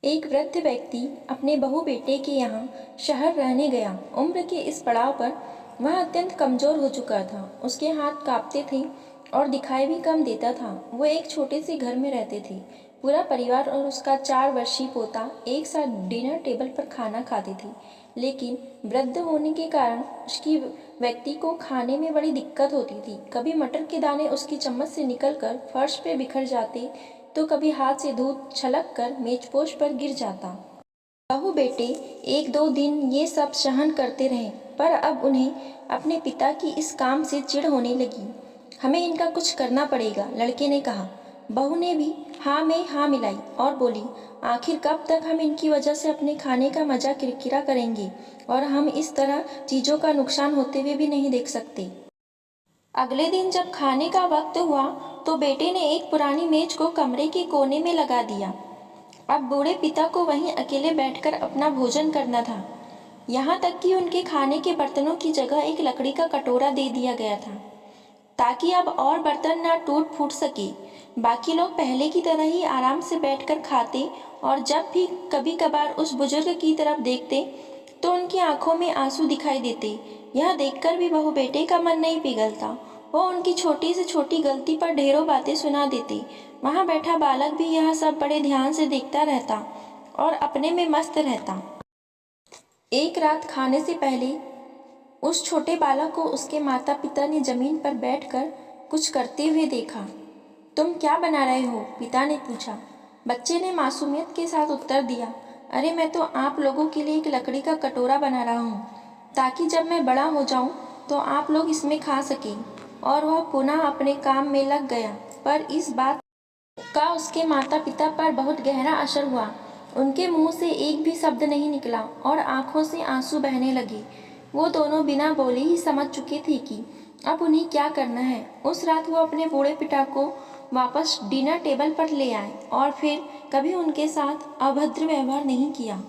एक वृद्ध व्यक्ति अपने बहू बेटे के यहाँ शहर रहने गया। उम्र के इस पड़ाव पर वह अत्यंत कमज़ोर हो चुका था। उसके हाथ कांपते थे और दिखाई भी कम देता था। वो एक छोटे से घर में रहते थे। पूरा परिवार और उसका 4 वर्षीय पोता एक साथ डिनर टेबल पर खाना खाते थे। लेकिन वृद्ध होने के कारण उसकी व्यक्ति को खाने में बड़ी दिक्कत होती थी। कभी मटर के दाने उसकी चम्मच से निकलकर फर्श पे बिखर जाते, तो कभी हाथ से दूध छलक कर मेजपोश पर गिर जाता। बहू बेटे 1-2 दिन ये सब सहन करते रहे, पर अब उन्हें अपने पिता की इस काम से चिढ़ होने लगी। हमें इनका कुछ करना पड़ेगा, लड़के ने कहा। बहू ने भी हाँ में हाँ मिलाई और बोली, आखिर कब तक हम इनकी वजह से अपने खाने का मजा किरकिरा करेंगे, और हम इस तरह चीज़ों का नुकसान होते हुए भी नहीं देख सकते। अगले दिन जब खाने का वक्त हुआ तो बेटे ने एक पुरानी मेज को कमरे के कोने में लगा दिया। अब बूढ़े पिता को वहीं अकेले बैठकर अपना भोजन करना था। यहाँ तक कि उनके खाने के बर्तनों की जगह एक लकड़ी का कटोरा दे दिया गया था, ताकि अब और बर्तन ना टूट फूट सके। बाकी लोग पहले की तरह ही आराम से बैठकर खाते, और जब भी कभी कभार उस बुजुर्ग की तरफ देखते तो उनकी आंखों में आंसू दिखाई देते। यह देखकर भी बहू बेटे का मन नहीं पिघलता। वो उनकी छोटी से छोटी गलती पर ढेरों बातें सुना देती। वहाँ बैठा बालक भी यह सब बड़े ध्यान से देखता रहता और अपने में मस्त रहता। एक रात खाने से पहले उस छोटे बालक को उसके माता पिता ने जमीन पर बैठकर कुछ करते हुए देखा। तुम क्या बना रहे हो? पिता ने पूछा। बच्चे ने मासूमियत के साथ उत्तर दिया, अरे मैं तो आप लोगों के लिए एक लकड़ी का कटोरा बना रहा हूँ, ताकि जब मैं बड़ा हो जाऊँ तो आप लोग इसमें खा सकें। और वह पुनः अपने काम में लग गया। पर इस बात का उसके माता पिता पर बहुत गहरा असर हुआ। उनके मुंह से एक भी शब्द नहीं निकला और आंखों से आंसू बहने लगे। वो दोनों बिना बोले ही समझ चुके थे कि अब उन्हें क्या करना है। उस रात वो अपने बूढ़े पिता को वापस डिनर टेबल पर ले आए और फिर कभी उनके साथ अभद्र व्यवहार नहीं किया।